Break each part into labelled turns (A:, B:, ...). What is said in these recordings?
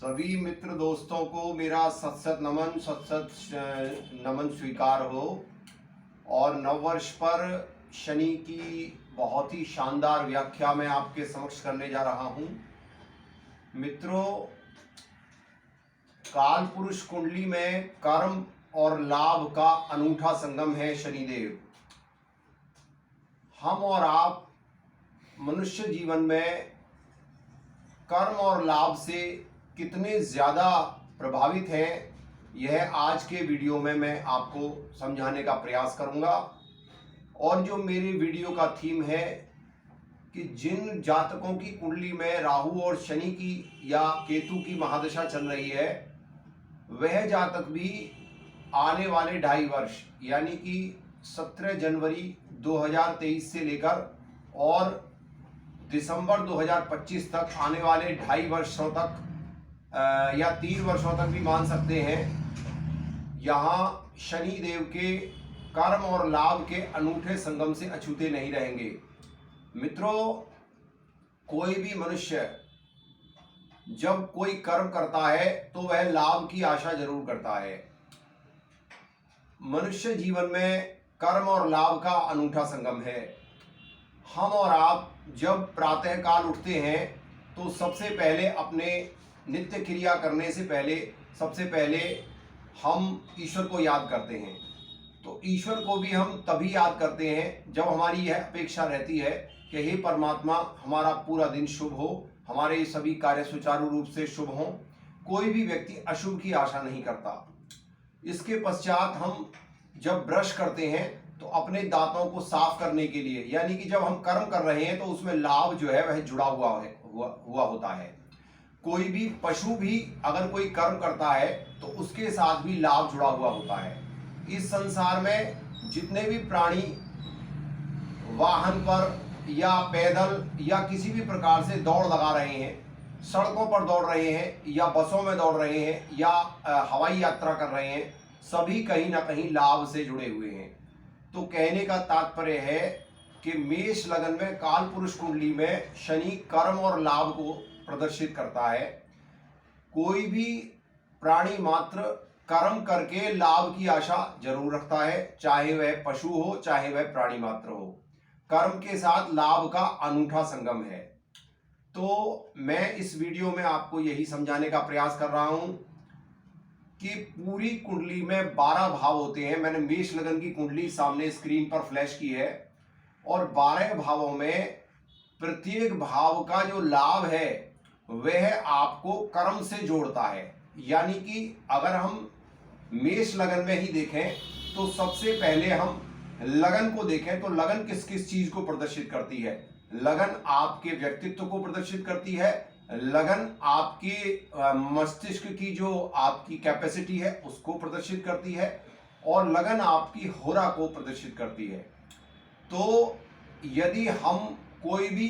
A: सभी मित्र दोस्तों को मेरा सत नमन स्वीकार हो। और नववर्ष पर शनि की बहुत ही शानदार व्याख्या मैं आपके समक्ष करने जा रहा हूं। मित्रों, काल पुरुष कुंडली में कर्म और लाभ का अनूठा संगम है शनिदेव। हम और आप मनुष्य जीवन में कर्म और लाभ से कितने ज़्यादा प्रभावित हैं, यह आज के वीडियो में मैं आपको समझाने का प्रयास करूंगा। और जो मेरी वीडियो का थीम है कि जिन जातकों की कुंडली में राहु और शनि की या केतु की महादशा चल रही है, वह जातक भी आने वाले 2.5 वर्ष यानी कि 17 जनवरी 2023 से लेकर और दिसंबर 2025 तक आने वाले 2.5 वर्षों तक या 3 वर्षों तक भी मान सकते हैं, यहाँ शनि देव के कर्म और लाभ के अनूठे संगम से अछूते नहीं रहेंगे। मित्रों, कोई भी मनुष्य जब कोई कर्म करता है तो वह लाभ की आशा जरूर करता है। मनुष्य जीवन में कर्म और लाभ का अनूठा संगम है। हम और आप जब प्रातः काल उठते हैं तो सबसे पहले अपने नित्य क्रिया करने से पहले सबसे पहले हम ईश्वर को याद करते हैं। तो ईश्वर को भी हम तभी याद करते हैं जब हमारी यह अपेक्षा रहती है कि हे परमात्मा, हमारा पूरा दिन शुभ हो, हमारे सभी कार्य सुचारू रूप से शुभ हों। कोई भी व्यक्ति अशुभ की आशा नहीं करता। इसके पश्चात हम जब ब्रश करते हैं तो अपने दांतों को साफ करने के लिए, यानी कि जब हम कर्म कर रहे हैं तो उसमें लाभ जो है वह जुड़ा हुआ होता है। कोई भी पशु भी अगर कोई कर्म करता है तो उसके साथ भी लाभ जुड़ा हुआ होता है। इस संसार में जितने भी प्राणी वाहन पर या पैदल या किसी भी प्रकार से दौड़ लगा रहे हैं, सड़कों पर दौड़ रहे हैं या बसों में दौड़ रहे हैं या हवाई यात्रा कर रहे हैं, सभी कहीं ना कहीं लाभ से जुड़े हुए हैं। तो कहने का तात्पर्य है कि मेष लगन में काल पुरुष कुंडली में शनि कर्म और लाभ को प्रदर्शित करता है। कोई भी प्राणी मात्र कर्म करके लाभ की आशा जरूर रखता है, चाहे वह पशु हो चाहे वह प्राणी मात्र हो। कर्म के साथ लाभ का अनूठा संगम है। तो मैं इस वीडियो में आपको यही समझाने का प्रयास कर रहा हूं कि पूरी कुंडली में 12 भाव होते हैं। मैंने मेष लगन की कुंडली सामने स्क्रीन पर फ्लैश की है और 12 भावों में प्रत्येक भाव का जो लाभ है वह आपको कर्म से जोड़ता है। यानी कि अगर हम मेष लगन में ही देखें तो सबसे पहले हम लगन को देखें तो लगन किस किस चीज को प्रदर्शित करती है। लगन आपके व्यक्तित्व को प्रदर्शित करती है, लगन आपके मस्तिष्क की जो आपकी कैपेसिटी है उसको प्रदर्शित करती है और लगन आपकी होरा को प्रदर्शित करती है। तो यदि हम कोई भी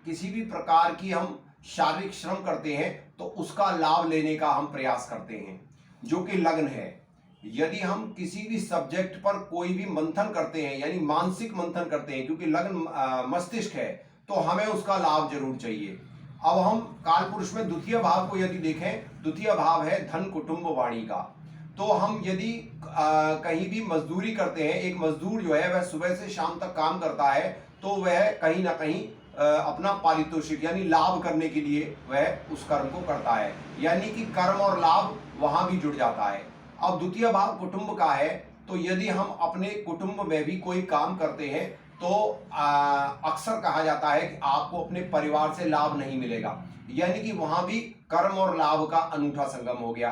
A: किसी भी प्रकार की हम शारीरिक श्रम करते हैं तो उसका लाभ लेने का हम प्रयास करते हैं, जो कि लगन है। यदि हम किसी भी सब्जेक्ट पर कोई भी मंथन करते हैं यानी मानसिक मंथन करते हैं, क्योंकि लगन मस्तिष्क है, तो हमें उसका लाभ जरूर चाहिए। अब हम काल पुरुष में द्वितीय भाव को यदि देखें, द्वितीय भाव है धन कुटुंब वाणी का। तो हम यदि कहीं भी मजदूरी करते हैं, एक मजदूर जो है वह सुबह से शाम तक काम करता है, तो वह कहीं ना कहीं अपना पारितोषिक यानी लाभ करने के लिए वह उस कर्म को करता है, यानी कि कर्म और लाभ वहां भी जुड़ जाता है। अब द्वितीय भाव कुटुंब का है, तो यदि हम अपने कुटुंब में भी कोई काम करते हैं तो अक्सर कहा जाता है कि आपको अपने परिवार से लाभ नहीं मिलेगा, यानी कि वहां भी कर्म और लाभ का अनूठा संगम हो गया।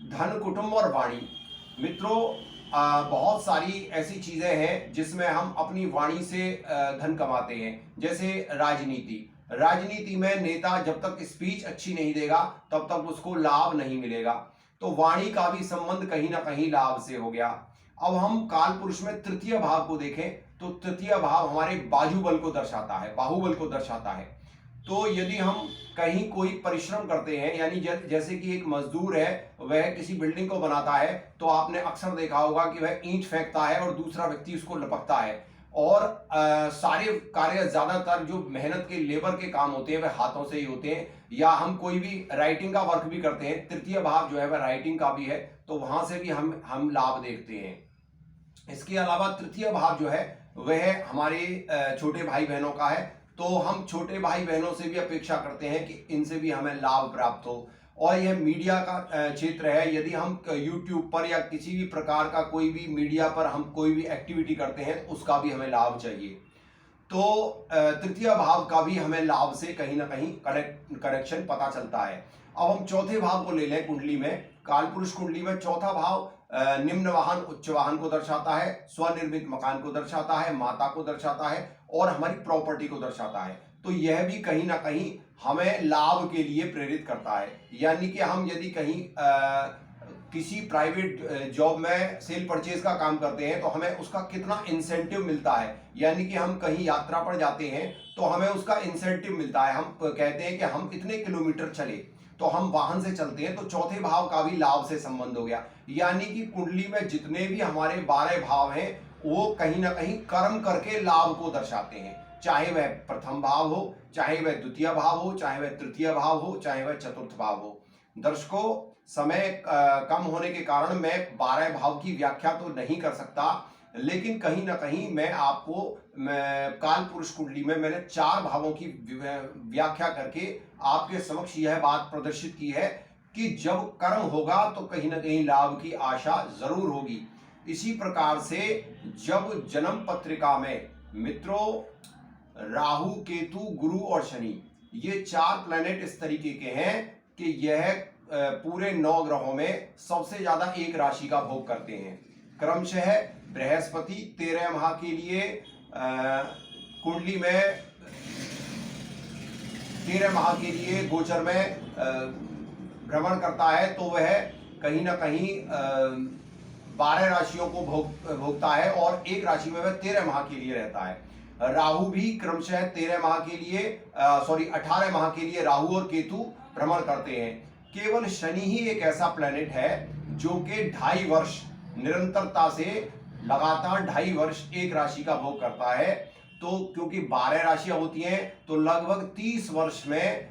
A: धन कुटुंब और वाणी, मित्रों, बहुत सारी ऐसी चीजें हैं जिसमें हम अपनी वाणी से धन कमाते हैं। जैसे राजनीति में नेता जब तक स्पीच अच्छी नहीं देगा तब तक उसको लाभ नहीं मिलेगा। तो वाणी का भी संबंध कहीं ना कहीं लाभ से हो गया। अब हम काल पुरुष में तृतीय भाव को देखें तो तृतीय भाव हमारे बाहुबल को दर्शाता है। तो यदि हम कहीं कोई परिश्रम करते हैं, यानी जैसे कि एक मजदूर है वह किसी बिल्डिंग को बनाता है, तो आपने अक्सर देखा होगा कि वह ईंट फेंकता है और दूसरा व्यक्ति उसको लपकता है। और सारे कार्य ज्यादातर जो मेहनत के लेबर के काम होते हैं वह हाथों से ही होते हैं, या हम कोई भी राइटिंग का वर्क भी करते हैं, तृतीय भाव जो है वह राइटिंग का भी है, तो वहां से भी हम लाभ देखते हैं। इसके अलावा तृतीय भाव जो है वह हमारे छोटे भाई बहनों का है, तो हम छोटे भाई बहनों से भी अपेक्षा करते हैं कि इनसे भी हमें लाभ प्राप्त हो। और यह मीडिया का क्षेत्र है, यदि हम यूट्यूब पर या किसी भी प्रकार का कोई भी मीडिया पर हम कोई भी एक्टिविटी करते हैं तो उसका भी हमें लाभ चाहिए। तो तृतीय भाव का भी हमें लाभ से कहीं ना कहीं कनेक्शन पता चलता है। अब हम चौथे भाव को ले लें कुंडली में। कालपुरुष कुंडली में चौथा भाव निम्न वाहन उच्च वाहन को दर्शाता है, स्वनिर्मित मकान को दर्शाता है, माता को दर्शाता है और हमारी प्रॉपर्टी को दर्शाता है। तो यह भी कहीं ना कहीं हमें लाभ के लिए प्रेरित करता है। यानी कि हम यदि कहीं किसी प्राइवेट जॉब में सेल परचेज का काम करते हैं तो हमें उसका कितना इंसेंटिव मिलता है, यानी कि हम कहीं यात्रा पर जाते हैं तो हमें उसका इंसेंटिव मिलता है। हम कहते हैं कि हम इतने किलोमीटर चले, तो हम वाहन से चलते हैं, तो चौथे भाव का भी लाभ से संबंध हो गया। यानी कि कुंडली में जितने भी हमारे 12 भाव हैं वो कहीं ना कहीं कर्म करके लाभ को दर्शाते हैं, चाहे वह प्रथम भाव हो, चाहे वह द्वितीय भाव हो, चाहे वह तृतीय भाव हो, चाहे वह चतुर्थ भाव हो। दर्शकों, समय कम होने के कारण मैं 12 भाव की व्याख्या तो नहीं कर सकता, लेकिन कहीं ना कहीं मैं आपको काल पुरुष कुंडली में मैंने 4 भावों की व्याख्या करके आपके समक्ष यह बात प्रदर्शित की है कि जब कर्म होगा तो कहीं ना कहीं लाभ की आशा जरूर होगी। इसी प्रकार से जब जन्म पत्रिका में मित्रों राहु, केतु, गुरु और शनि, ये 4 प्लैनेट इस तरीके के हैं कि यह पूरे 9 ग्रहों में सबसे ज्यादा एक राशि का भोग करते हैं। क्रमशः बृहस्पति 13 माह के लिए कुंडली में 13 माह के लिए गोचर में भ्रमण करता है, तो वह कहीं ना कहीं 12 राशियों को भोगता है और एक राशि में वह 13 माह के लिए रहता है। राहु भी क्रमशः 13 माह के लिए 18 माह के लिए राहु और केतु भ्रमण करते हैं। केवल शनि ही एक ऐसा प्लैनेट है जो कि 2.5 वर्ष निरंतरता से लगातार 2.5 वर्ष एक राशि का भोग करता है। तो क्योंकि 12 राशियां होती हैं तो लगभग 30 वर्ष में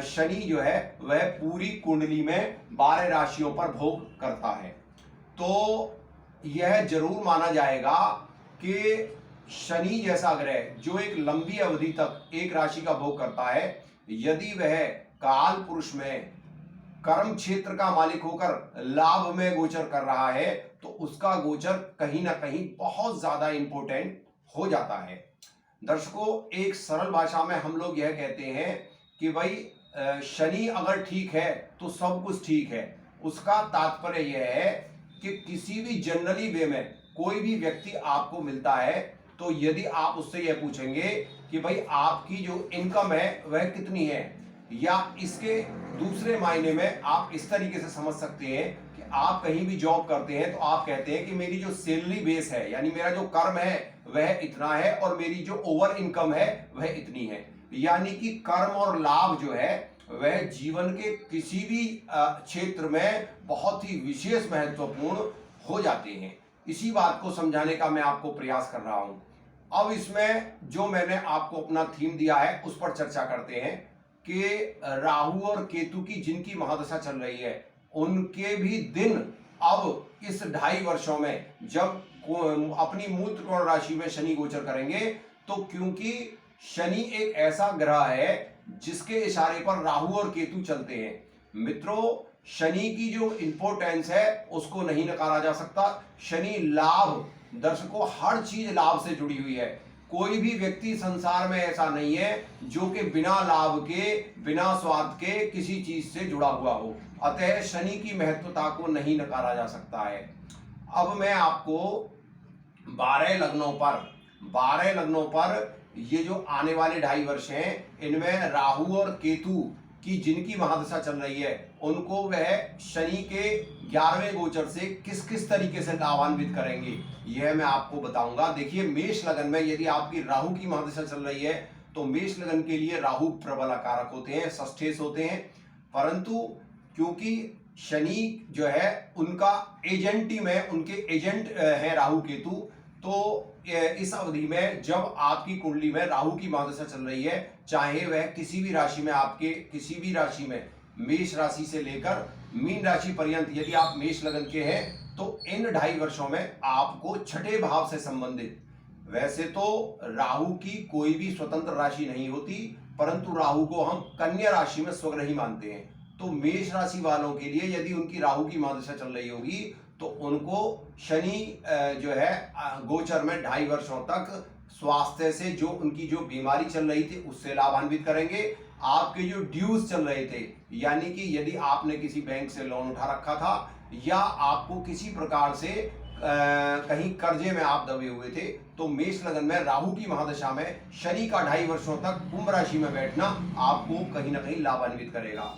A: शनि जो है वह पूरी कुंडली में 12 राशियों पर भोग करता है। तो यह जरूर माना जाएगा कि शनि जैसा ग्रह जो एक लंबी अवधि तक एक राशि का भोग करता है, यदि वह काल पुरुष में कर्म क्षेत्र का मालिक होकर लाभ में गोचर कर रहा है तो उसका गोचर कहीं ना कहीं बहुत ज्यादा इंपॉर्टेंट हो जाता है। दर्शकों, एक सरल भाषा में हम लोग यह कहते हैं कि भाई शनि अगर ठीक है तो सब कुछ ठीक है। उसका तात्पर्य यह है कि किसी भी जनरली वे में कोई भी व्यक्ति आपको मिलता है तो यदि आप उससे यह पूछेंगे कि भाई आपकी जो इनकम है वह कितनी है, या इसके दूसरे मायने में आप इस तरीके से समझ सकते हैं कि आप कहीं भी जॉब करते हैं तो आप कहते हैं कि मेरी जो सैलरी बेस है यानी मेरा जो कर्म है वह इतना है और मेरी जो ओवर इनकम है वह इतनी है। यानी कि कर्म और लाभ जो है वह जीवन के किसी भी क्षेत्र में बहुत ही विशेष महत्वपूर्ण हो जाते हैं। इसी बात को समझाने का मैं आपको प्रयास कर रहा हूं। अब इसमें जो मैंने आपको अपना थीम दिया है उस पर चर्चा करते हैं कि राहु और केतु की जिनकी महादशा चल रही है उनके भी दिन अब इस 2.5 वर्षों में जब अपनी मूल त्रिकोण राशि में शनि गोचर करेंगे, तो क्योंकि शनि एक ऐसा ग्रह है जिसके इशारे पर राहु और केतु चलते हैं। मित्रों, शनि की जो इंपॉर्टेंस है उसको नहीं नकारा जा सकता। शनि लाभ, दर्शकों हर चीज लाभ से जुड़ी हुई है। कोई भी व्यक्ति संसार में ऐसा नहीं है जो कि बिना लाभ के, बिना स्वार्थ के किसी चीज से जुड़ा हुआ हो। अतः शनि की महत्वता को नहीं नकारा जा सकता है। अब मैं आपको 12 लग्नों पर ये जो आने वाले 2.5 वर्ष हैं इनमें राहु और केतु की जिनकी महादशा चल रही है उनको वह शनि के 11वें गोचर से किस किस तरीके से लाभान्वित करेंगे यह मैं आपको बताऊंगा। देखिए, मेष लगन में यदि आपकी राहु की महादशा चल रही है तो मेष लगन के लिए राहु प्रबल कारक होते हैं, षष्ठेश होते हैं। परंतु क्योंकि शनि जो है उनका एजेंटी में उनके एजेंट है राहु केतु, तो इस अवधि में जब आपकी कुंडली में राहु की महादशा चल रही है, चाहे वह किसी भी राशि में, आपके किसी भी राशि में, मेष राशि से लेकर मीन राशि पर्यंत, यदि आप मेष लगन के हैं तो इन 2.5 वर्षों में आपको छठे भाव से संबंधित, वैसे तो राहु की कोई भी स्वतंत्र राशि नहीं होती, परंतु राहु को हम कन्या राशि में स्वग्रही मानते हैं। तो मेष राशि वालों के लिए यदि उनकी राहु की महादशा चल रही होगी तो उनको शनि जो है गोचर में 2.5 वर्षों तक स्वास्थ्य से, जो उनकी जो बीमारी चल रही थी उससे लाभान्वित करेंगे। आपके जो ड्यूज चल रहे थे, यानी कि यदि आपने किसी बैंक से लोन उठा रखा था या आपको किसी प्रकार से कहीं कर्जे में आप दबे हुए थे, तो मेष लगन में राहु की महादशा में शनि का 2.5 वर्षों तक कुंभ राशि में बैठना आपको कहीं ना कहीं लाभान्वित करेगा।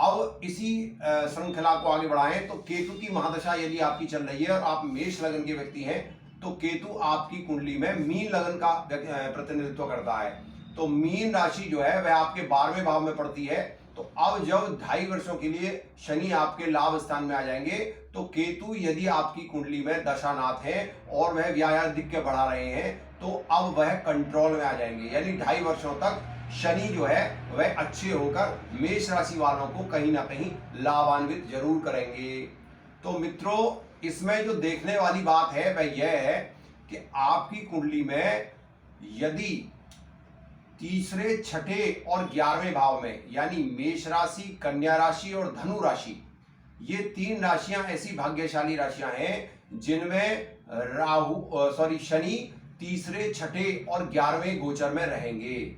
A: अब इसी श्रृंखला को आगे बढ़ाएं तो केतु की महादशा यदि आपकी चल रही है और आप मेष लगन के व्यक्ति हैं, तो केतु आपकी कुंडली में मीन लगन का प्रतिनिधित्व करता है। तो मीन राशि जो है वह आपके 12वें भाव में पड़ती है। तो अब जब 2.5 वर्षों के लिए शनि आपके लाभ स्थान में आ जाएंगे, तो केतु यदि आपकी कुंडली में दशानाथ है और वह व्यायाधिक्य बढ़ा रहे हैं, तो अब वह कंट्रोल में आ जाएंगे, यानी 2.5 वर्षों तक शनि जो है वह अच्छे होकर मेष राशि वालों को कहीं ना कहीं लाभान्वित जरूर करेंगे। तो मित्रों, इसमें जो देखने वाली बात है वह यह है कि आपकी कुंडली में यदि तीसरे, छठे और 11वें भाव में, यानी मेष राशि, कन्या राशि और धनु राशि, ये 3 राशियां ऐसी भाग्यशाली राशियां हैं जिनमें शनि तीसरे, छठे और 11वें गोचर में रहेंगे।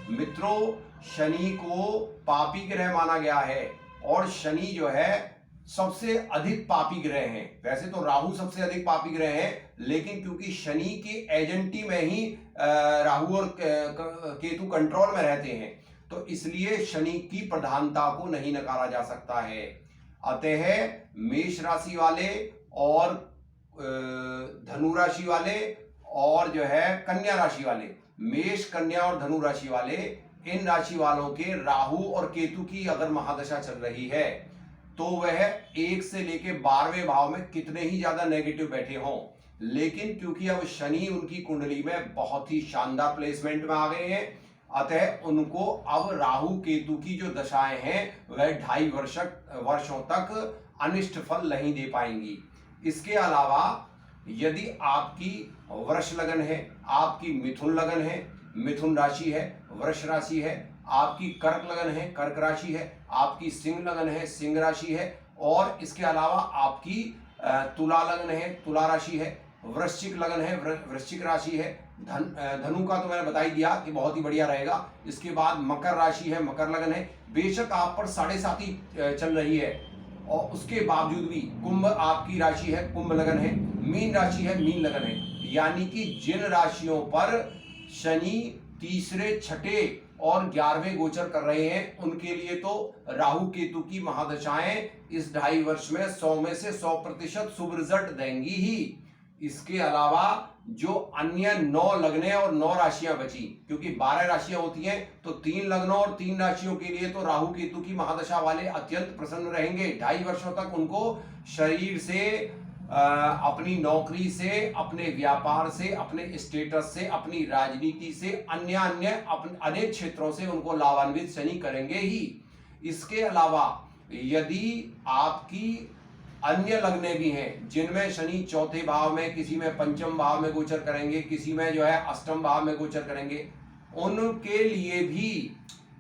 A: मित्रों, शनि को पापी ग्रह माना गया है और शनि जो है सबसे अधिक पापी ग्रह हैं। वैसे तो राहु सबसे अधिक पापी ग्रह है, लेकिन क्योंकि शनि की एजेंटी में ही राहु और केतु कंट्रोल में रहते हैं, तो इसलिए शनि की प्रधानता को नहीं नकारा जा सकता है। अतः मेष राशि वाले और धनु राशि वाले और जो है कन्या राशि वाले, मेष, कन्या और धनु राशि वाले, इन राशि वालों के राहु और केतु की अगर महादशा चल रही है तो वह 1 से लेके 12वें भाव में कितने ही ज्यादा नेगेटिव बैठे हों, लेकिन क्योंकि अब शनि उनकी कुंडली में बहुत ही शानदार प्लेसमेंट में आ गए हैं, अतः उनको अब राहु केतु की जो दशाएं हैं वह 2.5 वर्षों तक अनिष्ट फल नहीं दे पाएंगी। इसके अलावा यदि आपकी वृष लगन है, आपकी मिथुन लगन है, मिथुन राशि है, वृष राशि है, आपकी कर्क लगन है, कर्क राशि है, आपकी सिंह लगन है, सिंह राशि है, और इसके अलावा आपकी तुला लगन है, तुला राशि है, वृश्चिक लगन है, वृश्चिक राशि है, धनु का तो मैंने बता ही दिया कि बहुत ही बढ़िया रहेगा। इसके बाद मकर राशि है, मकर लगन है। बेशक आप पर 7.5 चल रही है और उसके बावजूद भी कुंभ आपकी राशि है, कुंभ लगन है, मीन राशि है, मीन लगन है, यानी कि जिन राशियों पर शनि तीसरे, छठे और 11वें गोचर कर रहे हैं उनके लिए तो राहु केतु की महादशाएं इस 2.5 वर्ष में 100 में से 100% शुभ रिजल्ट देंगी ही। इसके अलावा जो अन्य 9 लग्नें और 9 राशियां बची, क्योंकि 12 राशियां होती हैं, तो 3 लग्नों और 3 राशियों के लिए तो राहु केतु की महादशा वाले अत्यंत प्रसन्न रहेंगे। 2.5 वर्षों तक उनको शरीर से, अपनी नौकरी से, अपने व्यापार से, अपने स्टेटस से, अपनी राजनीति से, अन्य अनेक क्षेत्रों से उनको लाभान्वित शनि करेंगे ही। इसके अलावा यदि आपकी अन्य लग्ने भी हैं जिनमें शनि चौथे भाव में, किसी में पंचम भाव में गोचर करेंगे, किसी में जो है अष्टम भाव में गोचर करेंगे, उनके लिए भी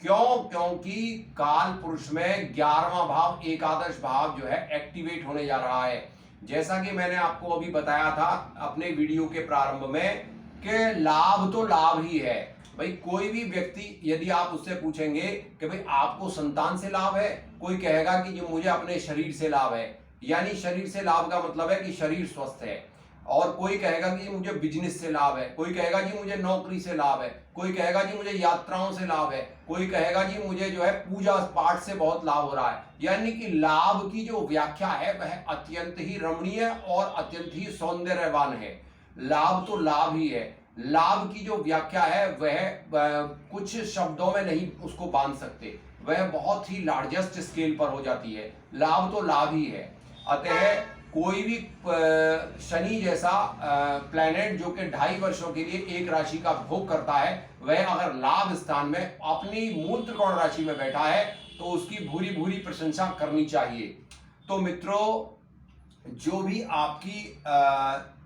A: क्योंकि काल पुरुष में 11वां भाव, एकादश भाव जो है एक्टिवेट होने जा रहा है। जैसा कि मैंने आपको अभी बताया था अपने वीडियो के प्रारंभ में कि लाभ तो लाभ ही है भाई। कोई भी व्यक्ति यदि आप उससे पूछेंगे कि भाई आपको संतान से लाभ है, कोई कहेगा कि जो मुझे अपने शरीर से लाभ है, यानी शरीर से लाभ का मतलब है कि शरीर स्वस्थ है। और कोई कहेगा कि मुझे बिजनेस से लाभ है, कोई कहेगा जी मुझे नौकरी से लाभ है, कोई कहेगा जी मुझे यात्राओं से लाभ है, कोई कहेगा जी मुझे जो है पूजा पाठ से बहुत लाभ हो रहा है। यानी कि लाभ की जो व्याख्या है वह अत्यंत ही रमणीय और अत्यंत ही सौंदर्यवान है। लाभ तो लाभ ही है। लाभ की जो व्याख्या है वह कुछ शब्दों में नहीं उसको बांध सकते, वह बहुत ही लार्जेस्ट स्केल पर हो जाती है। लाभ तो लाभ ही है। अतः कोई भी शनि जैसा प्लैनेट जो कि 2.5 वर्षों के लिए एक राशि का भोग करता है, वह अगर लाभ स्थान में अपनी मूल त्रिकोण राशि में बैठा है तो उसकी भूरी भूरी प्रशंसा करनी चाहिए। तो मित्रों, जो भी आपकी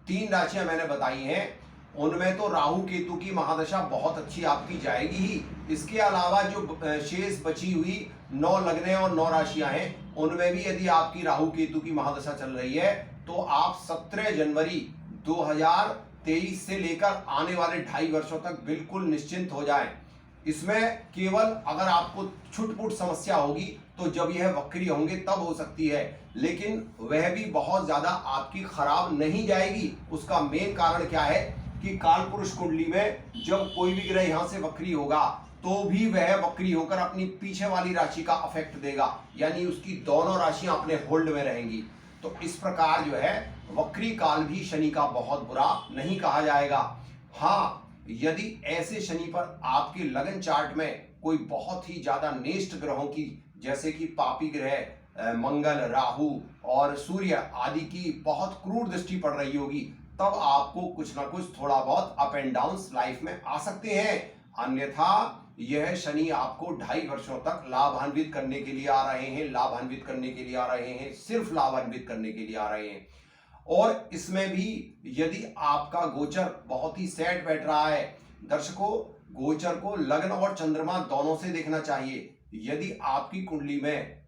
A: 3 राशियां मैंने बताई हैं उनमें तो राहु केतु की महादशा बहुत अच्छी आपकी जाएगी ही। इसके अलावा जो शेष बची हुई 9 लग्नें और 9 राशियां हैं उनमें भी यदि आपकी राहु केतु की महादशा चल रही है तो आप 17 जनवरी 2023 से लेकर आने वाले 2.5 वर्षों तक बिल्कुल निश्चिंत हो जाएं। इसमें केवल अगर आपको छुटपुट समस्या होगी तो जब यह वक्री होंगे तब हो सकती है, लेकिन वह भी बहुत ज्यादा आपकी खराब नहीं जाएगी। उसका मेन कारण क्या है कि कालपुरुष कुंडली में जब कोई भी ग्रह यहां से वक्री होगा तो भी वह वक्री होकर अपनी पीछे वाली राशि का अफेक्ट देगा, यानी उसकी दोनों राशियां अपने होल्ड में रहेंगी। तो इस प्रकार जो है वक्री काल भी शनि का बहुत बुरा नहीं कहा जाएगा। हाँ, यदि ऐसे शनि पर आपके लगन चार्ट में कोई बहुत ही ज्यादा नेष्ट ग्रहों की, जैसे कि पापी ग्रह मंगल, राहु और सूर्य आदि की बहुत क्रूर दृष्टि पड़ रही होगी, तब आपको कुछ ना कुछ थोड़ा बहुत अप एंड डाउन्स लाइफ में आ सकते हैं। अन्यथा यह शनि आपको 2.5 वर्षों तक लाभान्वित करने के लिए आ रहे हैं, लाभान्वित करने के लिए आ रहे हैं, सिर्फ लाभान्वित करने के लिए आ रहे हैं। और इसमें भी यदि आपका गोचर बहुत ही सेट बैठ रहा है, दर्शकों गोचर को लग्न और चंद्रमा दोनों से देखना चाहिए। यदि आपकी कुंडली में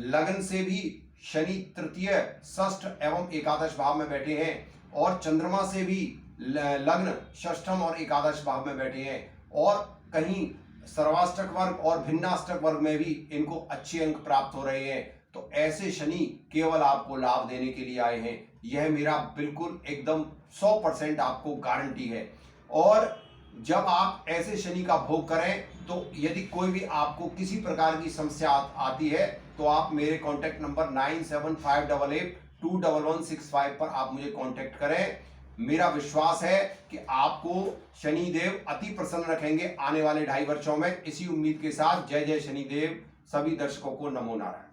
A: लग्न से भी शनि तृतीय, षष्ठ एवं एकादश भाव में बैठे हैं और चंद्रमा से भी लग्न षष्ठम और एकादश भाव में बैठे हैं और कहीं सर्वाष्टक वर्ग और भिन्नाष्टक वर्ग में भी इनको अच्छे अंक प्राप्त हो रहे हैं, तो ऐसे शनि केवल आपको लाभ देने के लिए आए हैं। यह मेरा बिल्कुल एकदम 100% आपको गारंटी है। और जब आप ऐसे शनि का भोग करें तो यदि कोई भी आपको किसी प्रकार की समस्या आती है तो आप मेरे कॉन्टैक्ट नंबर 9758821165 पर आप मुझे कॉन्टैक्ट करें। मेरा विश्वास है कि आपको शनिदेव अति प्रसन्न रखेंगे आने वाले 2.5 वर्षों में। इसी उम्मीद के साथ जय जय शनिदेव। सभी दर्शकों को नमो नारायण।